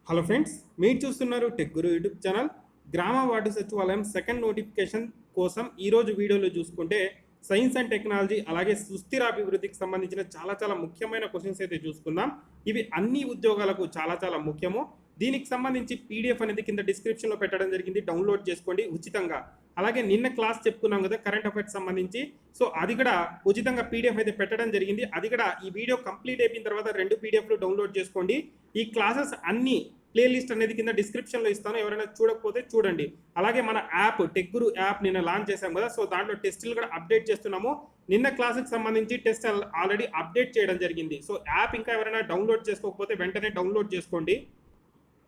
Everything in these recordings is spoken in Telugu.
హలో ఫ్రెండ్స్, మీరు చూస్తున్నారు టెక్ గురు యూట్యూబ్ ఛానల్. గ్రామ వార్డు సచివాలయం సెకండ్ నోటిఫికేషన్ కోసం ఈరోజు వీడియోలో చూసుకుంటే సైన్స్ అండ్ టెక్నాలజీ అలాగే సుస్థిర అభివృద్ధికి సంబంధించిన చాలా ముఖ్యమైన క్వశ్చన్స్ అయితే చూసుకుందాం. ఇవి అన్ని ఉద్యోగాలకు చాలా ముఖ్యము. దీనికి సంబంధించి పీడిఎఫ్ అనేది కింద డిస్క్రిప్షన్లో పెట్టడం జరిగింది, డౌన్లోడ్ చేసుకోండి ఉచితంగా. అలాగే నిన్న క్లాస్ చెప్పుకున్నాం కదా కరెంట్ అఫైర్స్ సంబంధించి, సో అది కూడా ఉచితంగా పీడిఎఫ్ అయితే పెట్టడం జరిగింది. అది కూడా ఈ వీడియో కంప్లీట్ అయిపోయిన తర్వాత 2 పీడిఎఫ్లు డౌన్లోడ్ చేసుకోండి. ఈ క్లాసెస్ అన్ని ప్లేలిస్ట్ అనేది కింద డిస్క్రిప్షన్లో ఇస్తాను, ఎవరైనా చూడకపోతే చూడండి. అలాగే మన యాప్ టెక్ గురు యాప్ నిన్న లాంచ్ చేశాం కదా, సో దాంట్లో టెస్టులు కూడా అప్డేట్ చేస్తున్నాము. నిన్న క్లాస్కి సంబంధించి టెస్ట్ ఆల్రెడీ అప్డేట్ చేయడం జరిగింది. సో యాప్ ఇంకా ఎవరైనా డౌన్లోడ్ చేసుకోకపోతే వెంటనే డౌన్లోడ్ చేసుకోండి.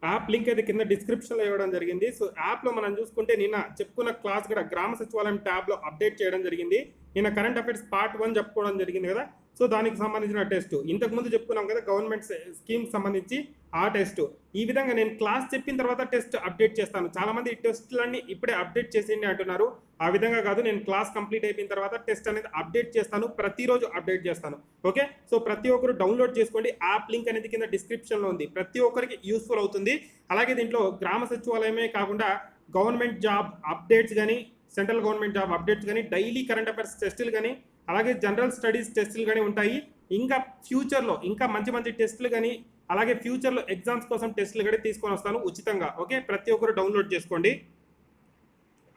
యాప్ లింక్ అయితే కింద డిస్క్రిప్షన్లో ఇవ్వడం జరిగింది. సో యాప్లో మనం చూసుకుంటే నిన్న చెప్పుకున్న క్లాస్ కూడా గ్రామ సచివాలయం ట్యాబ్లో అప్డేట్ చేయడం జరిగింది. నిన్న కరెంట్ అఫైర్స్ పార్ట్ 1 చెప్పుకోవడం జరిగింది కదా, సో దానికి సంబంధించిన టెస్ట్ ఇంతకుముందు చెప్పుకున్నాం కదా గవర్నమెంట్ స్కీమ్ సంబంధించి ఆ టెస్ట్. ఈ విధంగా నేను క్లాస్ చెప్పిన తర్వాత టెస్ట్ అప్డేట్ చేస్తాను. చాలామంది ఈ టెస్టులన్నీ ఇప్పుడే అప్డేట్ చేసేయండి అంటున్నారు. ఆ విధంగా కాదు, నేను క్లాస్ కంప్లీట్ అయిపోయిన తర్వాత టెస్ట్ అనేది అప్డేట్ చేస్తాను, ప్రతిరోజు అప్డేట్ చేస్తాను. ఓకే, సో ప్రతి ఒక్కరు డౌన్లోడ్ చేసుకోండి. యాప్ లింక్ అనేది కింద డిస్క్రిప్షన్లో ఉంది, ప్రతి ఒక్కరికి యూస్ఫుల్ అవుతుంది. అలాగే దీంట్లో గ్రామ సచివాలయమే కాకుండా గవర్నమెంట్ జాబ్ అప్డేట్స్ కానీ, సెంట్రల్ గవర్నమెంట్ జాబ్ అప్డేట్స్ కానీ, డైలీ కరెంట్ అఫైర్స్ టెస్టులు కానీ, అలాగే జనరల్ స్టడీస్ టెస్టులు కానీ ఉంటాయి. ఇంకా ఫ్యూచర్లో ఇంకా మంచి టెస్టులు కానీ, అలాగే ఫ్యూచర్లో ఎగ్జామ్స్ కోసం టెస్టులు కూడా తీసుకొని వస్తాను ఉచితంగా. ఓకే, ప్రతి ఒక్కరు డౌన్లోడ్ చేసుకోండి.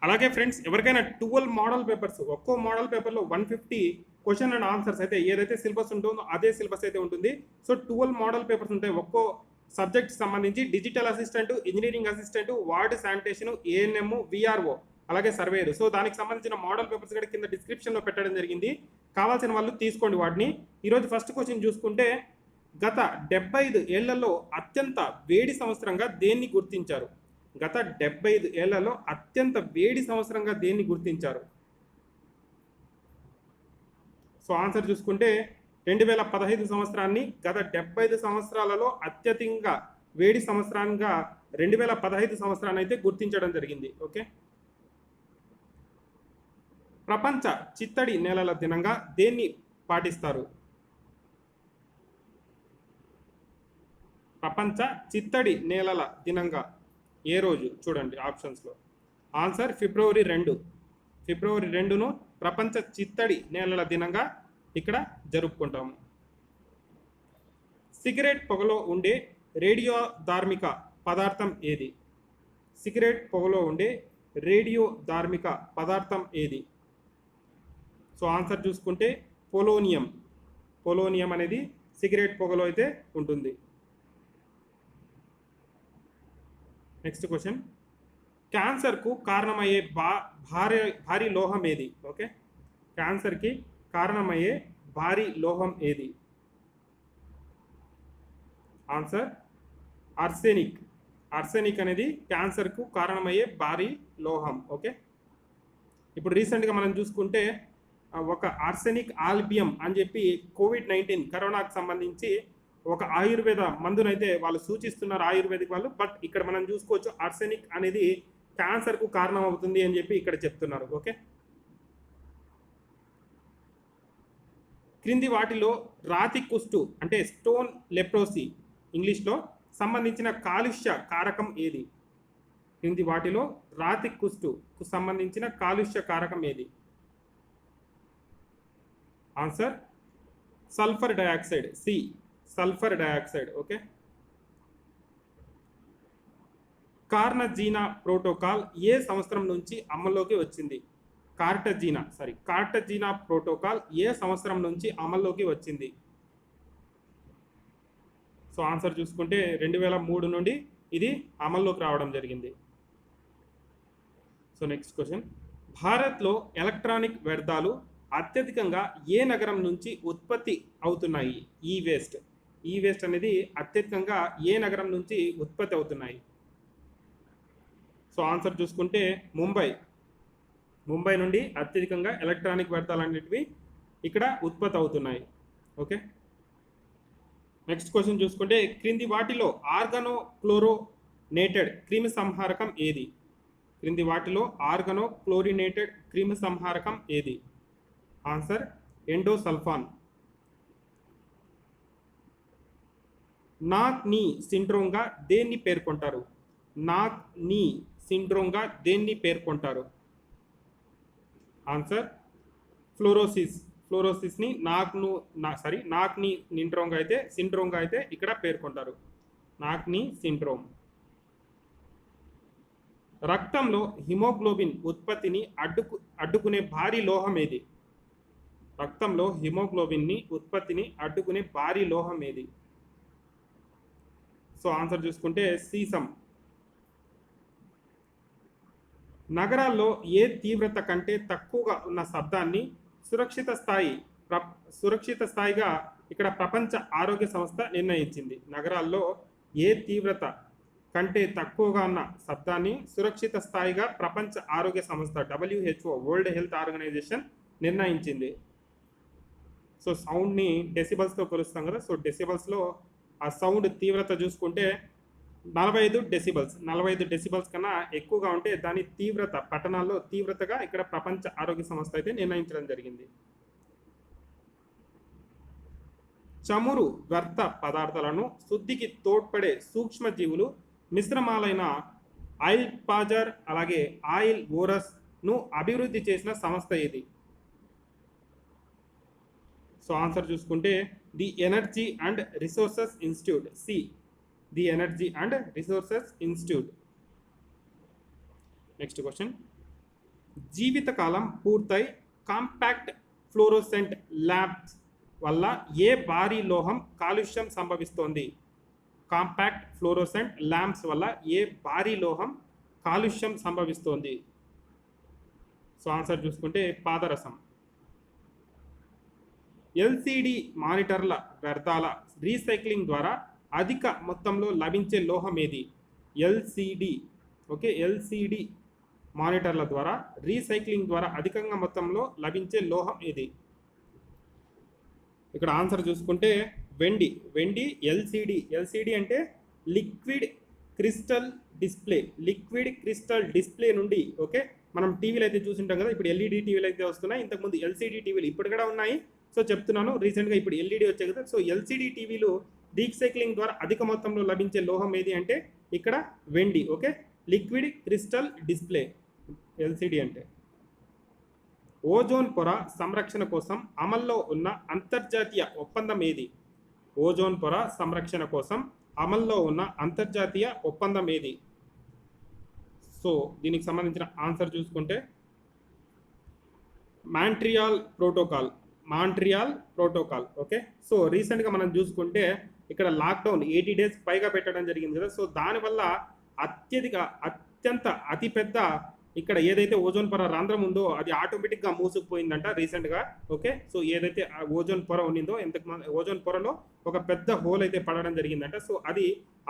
అలాగే ఫ్రెండ్స్, ఎవరికైనా 12 మోడల్ పేపర్స్, ఒక్కో మోడల్ పేపర్లో 150 క్వశ్చన్ అండ్ ఆన్సర్స్ అయితే ఏదైతే సిలబస్ ఉంటుందో అదే సిలబస్ అయితే ఉంటుంది. సో 12 మోడల్ పేపర్స్ ఉంటాయి ఒక్కో సబ్జెక్ట్ సంబంధించి. Digital assistant, engineering assistant, ward sanitation, ANM, VRO, అలాగే సర్వేయర్. సో దానికి సంబంధించిన మోడల్ పేపర్స్ కూడా కింద డిస్క్రిప్షన్లో పెట్టడం జరిగింది, కావాల్సిన వాళ్ళు తీసుకోండి వాటిని. ఈరోజు ఫస్ట్ క్వశ్చన్ చూసుకుంటే, గత 75 ఏళ్లలో అత్యంత వేడి సంవత్సరంగా దేన్ని గుర్తించారు? గత 75 ఏళ్లలో అత్యంత వేడి సంవత్సరంగా దేన్ని గుర్తించారు? సో ఆన్సర్ చూసుకుంటే 2015 సంవత్సరాన్ని గత 75 సంవత్సరాలలో అత్యధికంగా వేడి సంవత్సరంగా 2015 సంవత్సరాన్ని అయితే గుర్తించడం జరిగింది. ఓకే, ప్రపంచ చిత్తడి నేలల దినంగా దేన్ని పాటిస్తారు? ప్రపంచ చిత్తడి నేలల దినంగా ఏ రోజు? చూడండి ఆప్షన్స్లో. ఆన్సర్ ఫిబ్రవరి 2. ఫిబ్రవరి 2ను ప్రపంచ చిత్తడి నేలల దినంగా ఇక్కడ జరుపుకుంటాము. సిగరెట్ పొగలో ఉండే రేడియో ధార్మిక పదార్థం ఏది? సిగరెట్ పొగలో ఉండే రేడియో ధార్మిక పదార్థం ఏది? సో ఆన్సర్ చూసుకుంటే పొలోనియం. పొలోనియం అనేది సిగరెట్ పొగలో అయితే ఉంటుంది. నెక్స్ట్ క్వశ్చన్, క్యాన్సర్కు కారణమయ్యే భారీ లోహం ఏది? ఓకే, క్యాన్సర్కి కారణమయ్యే భారీ లోహం ఏది? Answer arsenic. ఆర్సెనిక్ అనేది క్యాన్సర్కు కారణమయ్యే భారీ లోహం. ఓకే, ఇప్పుడు రీసెంట్గా మనం చూసుకుంటే ఒక ఆర్సెనిక్ ఆల్బియం అని చెప్పి COVID-19 కరోనాకు సంబంధించి ఒక ఆయుర్వేద మందునైతే వాళ్ళు సూచిస్తున్నారు, ఆయుర్వేదిక్ వాళ్ళు. బట్ ఇక్కడ మనం చూసుకోవచ్చు ఆర్సెనిక్ అనేది క్యాన్సర్కు కారణం అవుతుంది అని చెప్పి ఇక్కడ చెప్తున్నారు. ఓకే, క్రింది వాటిలో రాతి కుష్టు అంటే స్టోన్ లెప్రోసీ ఇంగ్లీష్లో సంబంధించిన కాలుష్య కారకం ఏది? క్రింది వాటిలో రాతి కుష్టుకు సంబంధించిన కాలుష్య కారకం ఏది? Answer sulphur dioxide, C sulphur dioxide. Okay, Cartagena protocol ఏ సంవత్సరం నుంచి అమల్లోకి వచ్చింది? కార్టజీనా ప్రోటోకాల్ ఏ సంవత్సరం నుంచి అమల్లోకి వచ్చింది? సో ఆన్సర్ చూసుకుంటే 2003 నుండి ఇది అమల్లోకి రావడం జరిగింది. సో నెక్స్ట్ క్వశ్చన్, భారత్లో ఎలక్ట్రానిక్ వ్యర్థాలు అత్యధికంగా ఏ నగరం నుంచి ఉత్పత్తి అవుతున్నాయి? ఈ వేస్ట్ అనేది అత్యధికంగా ఏ నగరం నుంచి ఉత్పత్తి అవుతున్నాయి? సో ఆన్సర్ చూసుకుంటే ముంబై నుండి అత్యధికంగా ఎలక్ట్రానిక్ వ్యర్థాలు అనేటివి ఇక్కడ ఉత్పత్తి అవుతున్నాయి. ఓకే, నెక్స్ట్ క్వశ్చన్ చూసుకుంటే, క్రింది వాటిలో ఆర్గానోక్లోరినేటెడ్ క్రిమి సంహారకం ఏది? క్రింది వాటిలో ఆర్గానోక్లోరినేటెడ్ క్రిమి సంహారకం ఏది? Answer endosulfan. నాక్ నీ సిండ్రోమ్గా దేన్ని పేర్కొంటారు? నాక్ నీ సిండ్రోమ్గా దేన్ని పేర్కొంటారు? Answer fluorosis. ఫ్లోరోసిస్ని నాక్ నీ సిండ్రోమ్గా అయితే ఇక్కడ పేర్కొంటారు. నాక్ నీ సిండ్రోమ్. రక్తంలో హిమోగ్లోబిన్ ఉత్పత్తిని అడ్డుకునే భారీ లోహం ఏది? రక్తంలో ఉత్పత్తిని అడ్డుకునే భారీ లోహం ఏది? సో ఆన్సర్ చూసుకుంటే సీసం. నగరాల్లో ఏ తీవ్రత కంటే తక్కువగా ఉన్న శబ్దాన్ని సురక్షిత స్థాయిగా ఇక్కడ ప్రపంచ ఆరోగ్య సంస్థ నిర్ణయించింది. నగరాల్లో ఏ తీవ్రత కంటే తక్కువగా ఉన్న శబ్దాన్ని సురక్షిత స్థాయిగా ప్రపంచ ఆరోగ్య సంస్థ WHO వరల్డ్ హెల్త్ ఆర్గనైజేషన్ నిర్ణయించింది. సో సౌండ్ని డెసిబల్స్తో కొలుస్తాం కదా. సో డెసిబల్స్లో ఆ సౌండ్ తీవ్రత చూసుకుంటే 45 డెసిబల్స్. 45 డెసిబల్స్ కన్నా ఎక్కువగా ఉంటే దాని తీవ్రత, పట్టణాల్లో తీవ్రతగా ఇక్కడ ప్రపంచ ఆరోగ్య సంస్థ అయితే నిర్ణయించడం జరిగింది. చమురు వ్యర్థ పదార్థాలను శుద్ధికి తోడ్పడే సూక్ష్మజీవులు మిశ్రమాలైన ఆయిల్ పాజర్ అలాగే ఆయిల్ ఓరస్ను అభివృద్ధి చేసిన సంస్థ ఏది? సో ఆన్సర్ చూసుకుంటే the energy and resources institute. C, the energy and resources institute. Next question. జీవితకాలం పూర్తయి కాంపాక్ట్ ఫ్లోరోసెంట్ ల్యాంప్స్ వల్ల ఏ భారీ లోహం కాలుష్యం సంభవిస్తోంది? కాంపాక్ట్ ఫ్లోరోసెంట్ ల్యాంప్స్ వల్ల ఏ భారీ లోహం కాలుష్యం సంభవిస్తోంది? సో ఆన్సర్ చూసుకుంటే పాదరసం. LCD మానిటర్ల వ్యర్థాల రీసైక్లింగ్ ద్వారా అధిక మొత్తంలో లభించే లోహం ఏది? LCD మానిటర్ల ద్వారా రీసైక్లింగ్ ద్వారా అధికంగా మొత్తంలో లభించే లోహం ఏది? ఇక్కడ ఆన్సర్ చూసుకుంటే వెండి. LCD అంటే లిక్విడ్ క్రిస్టల్ డిస్ప్లే నుండి ఓకే, మనం టీవీలు అయితే చూసింటాం కదా. ఇప్పుడు LED టీవీలు అయితే వస్తున్నాయి. ఇంతకుముందు LCD టీవీలు ఇప్పుడు కూడా ఉన్నాయి. సో చెప్తున్నాను, రీసెంట్గా ఇప్పుడు LED వచ్చాయి కదా. సో LCD టీవీలు రీసైక్లింగ్ ద్వారా అధిక మొత్తంలో లభించే లోహం ఏది అంటే ఇక్కడ వెండి. Okay, liquid crystal display LCD అంటే. ఓజోన్ పొర సంరక్షణ కోసం అమల్లో ఉన్న అంతర్జాతీయ ఒప్పందం ఏది? ఓజోన్ పొర సంరక్షణ కోసం అమల్లో ఉన్న అంతర్జాతీయ ఒప్పందం ఏది? సో దీనికి సంబంధించిన ఆన్సర్ చూసుకుంటే మాంట్రియాల్ ప్రోటోకాల్. ఓకే, సో రీసెంట్గా మనం చూసుకుంటే ఇక్కడ లాక్డౌన్ 80 days పైగా పెట్టడం జరిగింది కదా. సో దానివల్ల అతిపెద్ద ఇక్కడ ఏదైతే ఓజోన్ పొర రంధ్రం ఉందో అది ఆటోమేటిక్గా మూసుకుపోయిందంట రీసెంట్గా. ఓకే, సో ఏదైతే ఓజోన్ పొర ఉండిందో ఓజోన్ పొరలో ఒక పెద్ద హోల్ అయితే పడడం జరిగిందంట. సో అది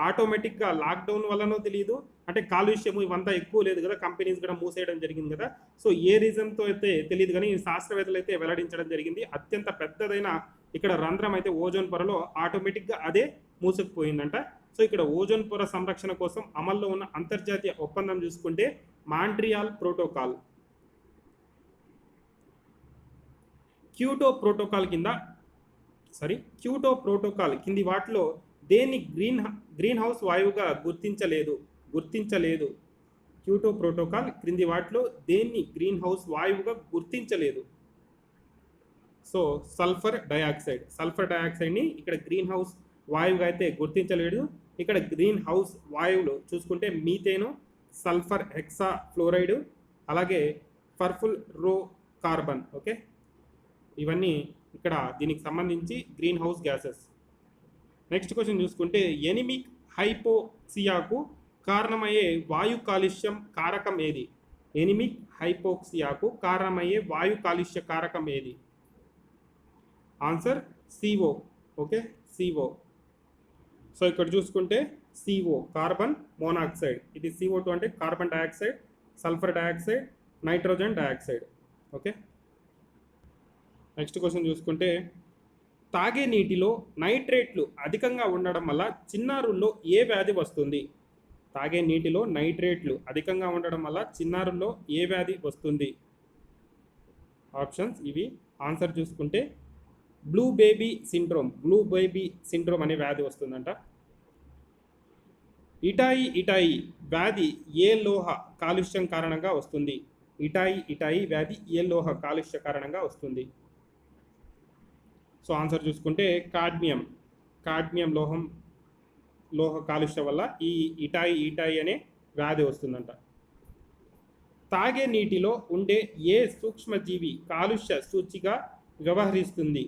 ఆటోమేటిక్గా లాక్డౌన్ వల్లనో తెలియదు, అంటే కాలుష్యము ఇవంతా ఎక్కువ లేదు కదా, కంపెనీస్ కూడా మూసేయడం జరిగింది కదా. సో ఏ రీజన్తో అయితే తెలియదు కానీ శాస్త్రవేత్తలు అయితే వెల్లడించడం జరిగింది. అత్యంత పెద్దదైన ఇక్కడ రంధ్రం అయితే ఓజోన్ పొరలో ఆటోమేటిక్గా అదే మూసుకుపోయిందంట. సో ఇక్కడ ఓజోన్ పొర సంరక్షణ కోసం అమల్లో ఉన్న అంతర్జాతీయ ఒప్పందం చూసుకుంటే మాంట్రియాల్ ప్రోటోకాల్. క్యోటో ప్రోటోకాల్ కింది వాటిలో దేన్ని గ్రీన్ హౌస్ వాయువుగా గుర్తించలేదు? క్యోటో ప్రోటోకాల్ క్రింది వాటిలో దేన్ని గ్రీన్ హౌస్ వాయువుగా గుర్తించలేదు? సో సల్ఫర్ డయాక్సైడ్ని ఇక్కడ గ్రీన్ హౌస్ వాయువుగా అయితే గుర్తించలేదు. ఇక్కడ గ్రీన్ హౌస్ వాయువులు చూసుకుంటే మీథేను, సల్ఫర్ హెక్సా ఫ్లోరైడ్, అలాగే పర్ఫుల్ కార్బన్. ఓకే, ఇవన్నీ ఇక్కడ దీనికి సంబంధించి green house gases. Next question చూసుకుంటే ఎనిమిక్ హైపోక్సియాకు కారణమయ్యే వాయు కాలుష్యం కారకం ఏది? ఎనిమిక్ హైపోక్సియాకు కారణమయ్యే వాయు కాలుష్య కారకం ఏది? Answer CO. Okay, CO. So ఇక్కడ చూసుకుంటే CO కార్బన్ మోనాక్సైడ్. ఇది CO2 అంటే carbon dioxide, sulphur dioxide, nitrogen dioxide. Okay, next question చూసుకుంటే తాగే నీటిలో నైట్రేట్లు అధికంగా ఉండడం వల్ల చిన్నారుల్లో ఏ వ్యాధి వస్తుంది? తాగే నీటిలో నైట్రేట్లు అధికంగా ఉండడం వల్ల చిన్నారుల్లో ఏ వ్యాధి వస్తుంది? ఆప్షన్స్ ఇవి. ఆన్సర్ చూసుకుంటే బ్లూ బేబీ సిండ్రోమ్ అనే వ్యాధి వస్తుందంట. ఇటాయి ఇటాయి వ్యాధి ఏ లోహ కాలుష్యం కారణంగా వస్తుంది? ఇటాయి ఇటాయి వ్యాధి ఏ లోహ కాలుష్య కారణంగా వస్తుంది? సో ఆన్సర్ చూసుకుంటే కాడ్మియం. కాడ్మియం లోహ కాలుష్యం వల్ల ఈ ఇటాయి ఇటాయి అనే వ్యాధి వస్తుందంట. తాగే నీటిలో ఉండే ఏ సూక్ష్మజీవి కాలుష్య సూచిగా వ్యవహరిస్తుంది?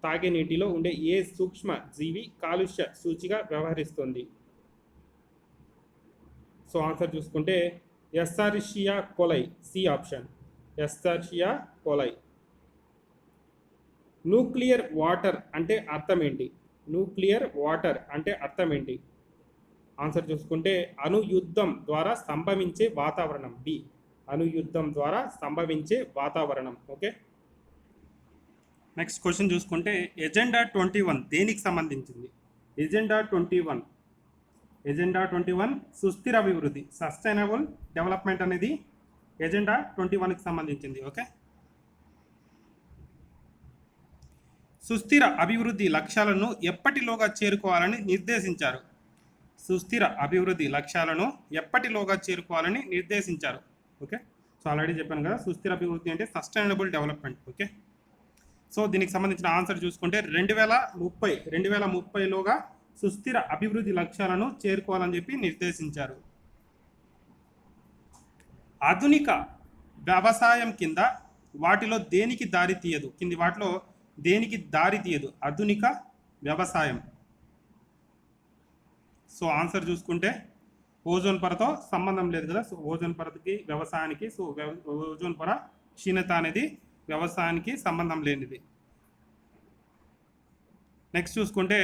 తాగే నీటిలో ఉండే ఏ సూక్ష్మజీవి కాలుష్య సూచిగా వ్యవహరిస్తుంది? సో ఆన్సర్ చూసుకుంటే Escherichia coli, C option, Escherichia coli. Nuclear water అంటే అర్థం ఏంటి? న్యూక్లియర్ వాటర్ అంటే అర్థం ఏంటి? ఆన్సర్ చూసుకుంటే అణుయుద్ధం ద్వారా సంభవించే వాతావరణం, బి, అణుయుద్ధం ద్వారా సంభవించే వాతావరణం. ఓకే, నెక్స్ట్ క్వశ్చన్ చూసుకుంటే ఎజెండా 21 దేనికి సంబంధించింది? ఎజెండా 21 సుస్థిర అభివృద్ధి, సస్టైనబుల్ డెవలప్మెంట్ అనేది ఎజెండా 21కి సంబంధించింది. ఓకే, సుస్థిర అభివృద్ధి లక్ష్యాలను ఎప్పటిలోగా చేరుకోవాలని నిర్దేశించారు? సుస్థిర అభివృద్ధి లక్ష్యాలను ఎప్పటిలోగా చేరుకోవాలని నిర్దేశించారు? ఓకే, సో ఆల్రెడీ చెప్పాను కదా, సుస్థిర అభివృద్ధి అంటే సస్టైనబుల్ డెవలప్మెంట్. ఓకే, సో దీనికి సంబంధించిన ఆన్సర్ చూసుకుంటే 2030లోగా సుస్థిర అభివృద్ధి లక్ష్యాలను చేరుకోవాలని చెప్పి నిర్దేశించారు. ఆధునిక వ్యవసాయం కింద వాటిలో దేనికి దారి తీయదు? కింది వాటిలో దేనికి దారి తీయదు ఆధునిక వ్యవసాయం? సో ఆన్సర్ చూసుకుంటే ఓజోన్ పొరతో సంబంధం లేదు కదా, సో ఓజోన్ పొరకి వ్యవసాయానికి, సో ఓజోన్ పొర క్షీణత అనేది వ్యవసాయానికి సంబంధం లేనిది. నెక్స్ట్ చూసుకుంటే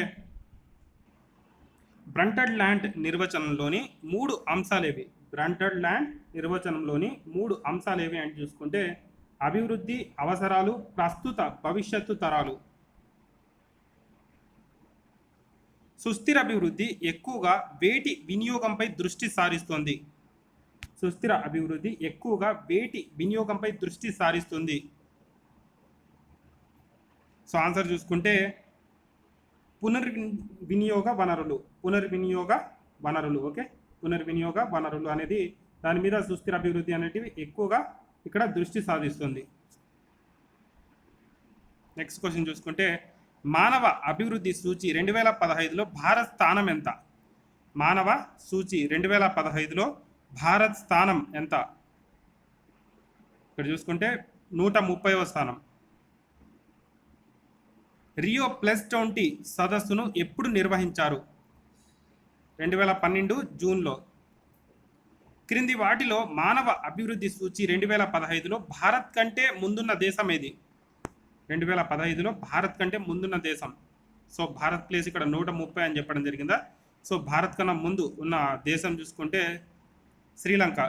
బ్రంటెడ్ ల్యాండ్ నిర్వచనంలోని 3 అంశాలేవి? బ్రంటెడ్ ల్యాండ్ నిర్వచనంలోని 3 అంశాలేవి అని చూసుకుంటే అభివృద్ధి, అవసరాలు, ప్రస్తుత భవిష్యత్తు తరాలు. సుస్థిర అభివృద్ధి ఎక్కువగా వేటి వినియోగంపై దృష్టి సారిస్తుంది? సుస్థిర అభివృద్ధి ఎక్కువగా వేటి వినియోగంపై దృష్టి సారిస్తుంది? సో ఆన్సర్ చూసుకుంటే పునర్వినియోగ వనరులు. ఓకే, పునర్వినియోగ వనరులు అనేది దాని మీద సుస్థిర అభివృద్ధి అనేటివి ఎక్కువగా ఇక్కడ దృష్టి సాధిస్తుంది. నెక్స్ట్ క్వశ్చన్ చూసుకుంటే మానవ అభివృద్ధి సూచి 2015లో భారత్ స్థానం ఎంత? మానవ సూచి 2015లో భారత్ స్థానం ఎంత? ఇక్కడ చూసుకుంటే 130వ స్థానం. రియో +20 సదస్సును ఎప్పుడు నిర్వహించారు? 2012 జూన్లో. క్రింది వాటిలో మానవ అభివృద్ధి సూచి 2015లో భారత్ కంటే ముందున్న దేశం ఏది? 2015లో భారత్ కంటే ముందున్న దేశం. సో భారత్ ప్లేస్ ఇక్కడ 130 అని చెప్పడం జరిగిందా. సో భారత్ కన్నా ముందు ఉన్న దేశం చూసుకుంటే శ్రీలంక.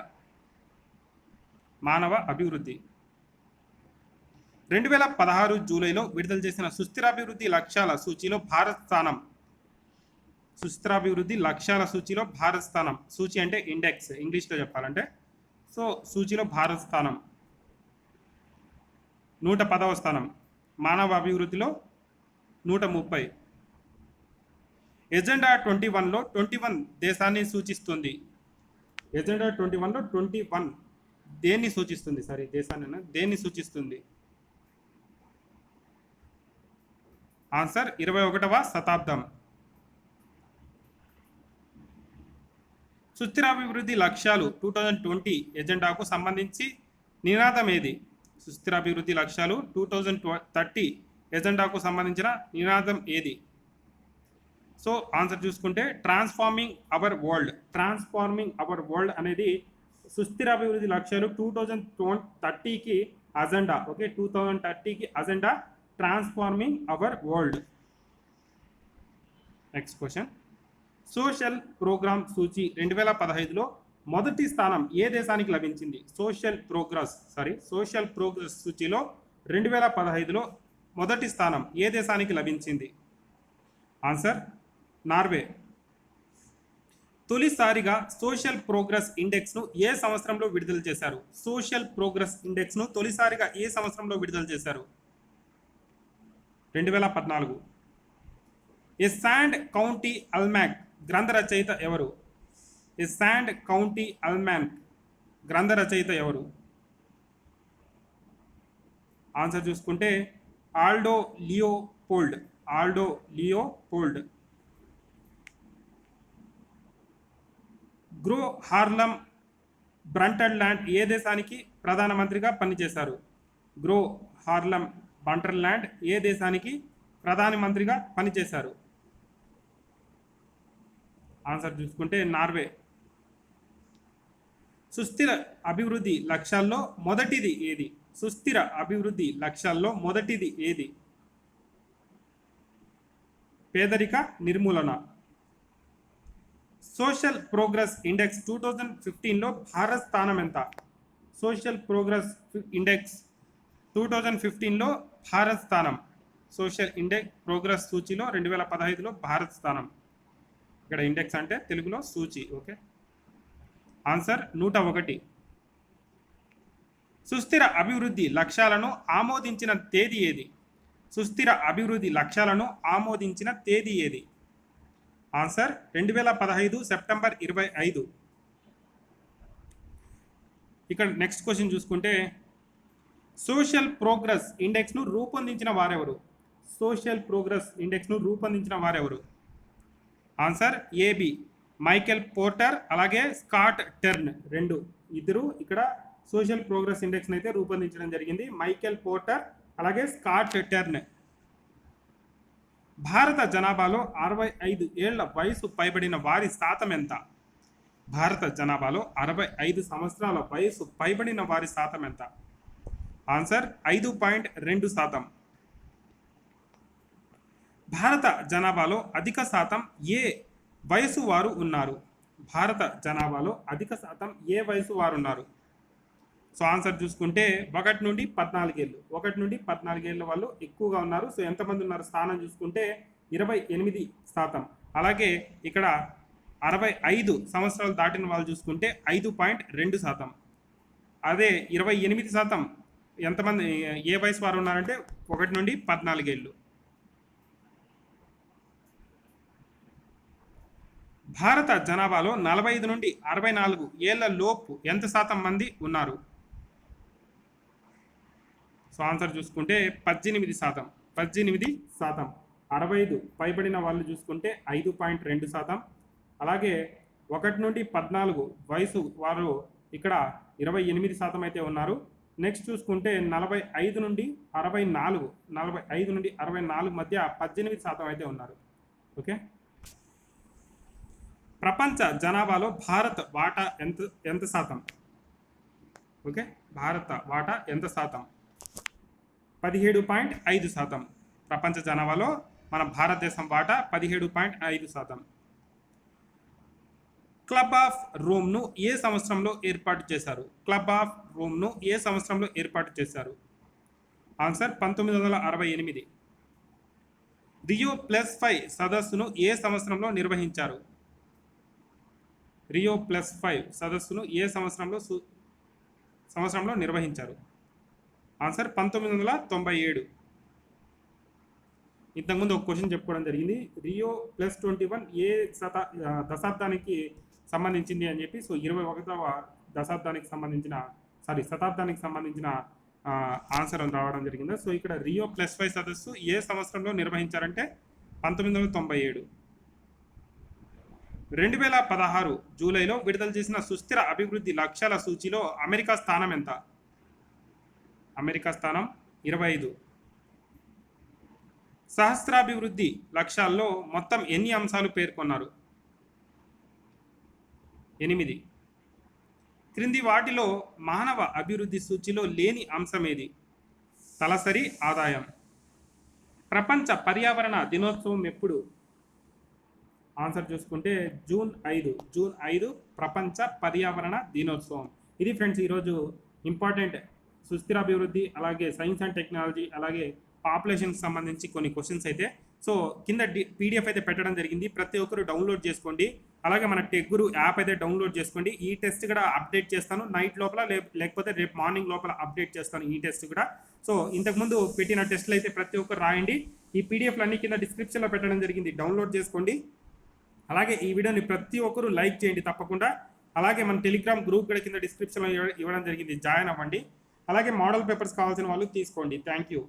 మానవ అభివృద్ధి 2016 జూలైలో విడుదల చేసిన సుస్థిరాభివృద్ధి లక్ష్యాల సూచిలో భారత్ స్థానం. సుస్థిరాభివృద్ధి లక్ష్యాల సూచిలో భారత్ స్థానం. సూచి అంటే ఇండెక్స్ ఇంగ్లీష్లో చెప్పాలంటే. సో సూచిలో భారత్ స్థానం 110వ స్థానం. మానవ అభివృద్ధిలో 130. ఎజెండా 21లో 21 దేశాన్ని సూచిస్తుంది. ఎజెండా 21లో 21 దేన్ని సూచిస్తుంది? సారీ, దేశాన్ని దేన్ని సూచిస్తుంది? ఆన్సర్ 21వ శతాబ్దం. సుస్థిరాభివృద్ధి లక్ష్యాలు 2020 ఎజెండాకు సంబంధించి నినాదం ఏది? సుస్థిరాభివృద్ధి లక్ష్యాలు 2030 ఎజెండాకు సంబంధించిన నినాదం ఏది? సో ఆన్సర్ చూసుకుంటే transforming our world. Transforming our world అనేది సుస్థిరాభివృద్ధి లక్ష్యాలు 2030కి అజెండా. ఓకే, 2030కి agenda transforming our world. Next question, social programme సూచి 2015లో మొదటి స్థానం ఏ దేశానికి లభించింది? సోషల్ ప్రోగ్రెస్ సూచిలో 2015లో మొదటి స్థానం ఏ దేశానికి లభించింది? Answer Norway. తొలిసారిగా సోషల్ ప్రోగ్రెస్ ఇండెక్స్ను ఏ సంవత్సరంలో విడుదల చేశారు? సోషల్ ప్రోగ్రెస్ ఇండెక్స్ను తొలిసారిగా ఏ సంవత్సరంలో విడుదల చేశారు? 2014. ఏ శాండ్ కౌంటీ అల్మాక్ గ్రంథ రచయిత ఎవరు? ఏ శాండ్ కౌంటీ అల్మాన్క్ గ్రంథ రచయిత ఎవరు? ఆన్సర్ చూసుకుంటే Aldo Leopold. Aldo Leopold. Gro Harlem Brundtland ఏ దేశానికి ప్రధానమంత్రిగా పనిచేశారు? గ్రో హార్లమ్ బ్రంటర్లాండ్ ఏ దేశానికి ప్రధానమంత్రిగా పనిచేశారు? ఆన్సర్ చూసుకుంటే నార్వే. సుస్థిర అభివృద్ధి లక్ష్యాల్లో మొదటిది ఏది? సుస్థిర అభివృద్ధి లక్ష్యాల్లో మొదటిది ఏది? పేదరిక నిర్మూలన. సోషల్ ప్రోగ్రెస్ ఇండెక్స్ 2015లో భారత్ స్థానం ఎంత? సోషల్ ప్రోగ్రెస్ ఇండెక్స్ 2015లో భారత్ స్థానం. సోషల్ ఇండెక్స్ ప్రోగ్రెస్ సూచీలో 2015లో భారత్ స్థానం. ఇక్కడ ఇండెక్స్ అంటే తెలుగులో సూచి. Okay, answer 101. సుస్థిర అభివృద్ధి లక్ష్యాలను ఆమోదించిన తేదీ ఏది? సుస్థిర అభివృద్ధి లక్ష్యాలను ఆమోదించిన తేదీ ఏది? Answer 2015 September 25. ఇక్కడ నెక్స్ట్ క్వశ్చన్ చూసుకుంటే సోషల్ ప్రోగ్రెస్ ఇండెక్స్ను రూపొందించిన వారెవరు? సోషల్ ప్రోగ్రెస్ ఇండెక్స్ను రూపొందించిన వారెవరు? ఆన్సర్ ఏబి మైకెల్ పోర్టర్ అలాగే స్కాట్ టెర్న్. ఇద్దరు ఇక్కడ సోషల్ ప్రోగ్రెస్ ఇండెక్స్ని అయితే రూపొందించడం జరిగింది. మైకెల్ పోర్టర్ అలాగే స్కాట్ టెర్న్. భారత జనాభాలో 65 ఏళ్ల వయసు పైబడిన వారి శాతం ఎంత? భారత జనాభాలో 65 సంవత్సరాల వయసు పైబడిన వారి శాతం ఎంత? ఆన్సర్ 5.2%. భారత జనాభాలో అధిక శాతం ఏ వయసు వారు ఉన్నారు? భారత జనాభాలో అధిక శాతం ఏ వయసు వారు ఉన్నారు? సో ఆన్సర్ చూసుకుంటే 1 నుండి 14 ఏళ్ళు. 1 నుండి 14 ఏళ్ళ వాళ్ళు ఎక్కువగా ఉన్నారు. సో ఎంతమంది ఉన్నారు స్థానం చూసుకుంటే 28%. అలాగే ఇక్కడ 65 సంవత్సరాలు దాటిన వాళ్ళు చూసుకుంటే 5.2%. అదే 28% ఎంతమంది ఏ వయసు వారు ఉన్నారంటే 1 నుండి 14 ఏళ్ళు. భారత జనాభాలో 45 నుండి 64 ఏళ్ల లోపు ఎంత శాతం మంది ఉన్నారు? సో ఆన్సర్ చూసుకుంటే 18%. 18%. 65 పైబడిన వాళ్ళు చూసుకుంటే 5.2%. అలాగే 1 నుండి 14 వయసు వారు ఇక్కడ 28% అయితే ఉన్నారు. నెక్స్ట్ చూసుకుంటే 45 నుండి 64 మధ్య 18% అయితే ఉన్నారు. ఓకే, ప్రపంచ జనాభాలో భారత్ వాటా ఎంత శాతం? ఓకే, భారత వాటా ఎంత శాతం? 17.5%. ప్రపంచ జనాభాలో మన భారతదేశం వాటా 17.5%. క్లబ్ ఆఫ్ రోమ్ను ఏ సంవత్సరంలో ఏర్పాటు చేశారు? క్లబ్ ఆఫ్ రోమ్ను ఏ సంవత్సరంలో ఏర్పాటు చేశారు? ఆన్సర్ 1968. రియో+5 సదస్సును ఏ సంవత్సరంలో నిర్వహించారు? రియో+5 సదస్సును ఏ సంవత్సరంలో నిర్వహించారు? ఆన్సర్ 1997. ఇంతకుముందు ఒక క్వశ్చన్ చెప్పుకోవడం జరిగింది. రియో+21 ఏ దశాబ్దానికి సంబంధించింది అని చెప్పి. సో 21వ శతాబ్దానికి సంబంధించిన ఆన్సర్ రావడం జరిగింది. సో ఇక్కడ రియో+5 సదస్సు ఏ సంవత్సరంలో నిర్వహించారంటే 1997. 2016 జూలైలో విడుదల చేసిన సుస్థిర అభివృద్ధి లక్ష్యాల సూచీలో అమెరికా స్థానం ఎంత? అమెరికా స్థానం 25. సహస్రాభివృద్ధి లక్ష్యాల్లో మొత్తం ఎన్ని అంశాలు పేర్కొన్నారు? 8. క్రింది వాటిలో మానవ అభివృద్ధి సూచీలో లేని అంశం ఏది? తలసరి ఆదాయం. ప్రపంచ పర్యావరణ దినోత్సవం ఎప్పుడు? ఆన్సర్ చూసుకుంటే జూన్ 5 ప్రపంచ పర్యావరణ దినోత్సవం. ఇది ఫ్రెండ్స్ ఈరోజు ఇంపార్టెంట్ సుస్థిరాభివృద్ధి అలాగే సైన్స్ అండ్ టెక్నాలజీ అలాగే పాపులేషన్కి సంబంధించి కొన్ని క్వశ్చన్స్ అయితే సో కింద పీడిఎఫ్ అయితే పెట్టడం జరిగింది. ప్రతి ఒక్కరు డౌన్లోడ్ చేసుకోండి. అలాగే మన టెక్ గురు యాప్ అయితే డౌన్లోడ్ చేసుకోండి. ఈ టెస్ట్ కూడా అప్డేట్ చేస్తాను నైట్ లోపల, లేకపోతే రేపు మార్నింగ్ లోపల అప్డేట్ చేస్తాను ఈ టెస్ట్ కూడా. సో ఇంతకుముందు పెట్టిన టెస్ట్లు అయితే ప్రతి ఒక్కరు రాయండి. ఈ పీడిఎఫ్లు అన్ని కింద డిస్క్రిప్షన్లో పెట్టడం జరిగింది, డౌన్లోడ్ చేసుకోండి. అలాగే ఈ వీడియోని ప్రతి ఒక్కరూ లైక్ చేయండి తప్పకుండా. అలాగే మన టెలిగ్రామ్ గ్రూప్ కూడా కింద డిస్క్రిప్షన్లో ఇవ్వడం జరిగింది, జాయిన్ అవ్వండి. అలాగే మోడల్ పేపర్స్ కావాల్సిన వాళ్ళు తీసుకోండి. Thank you.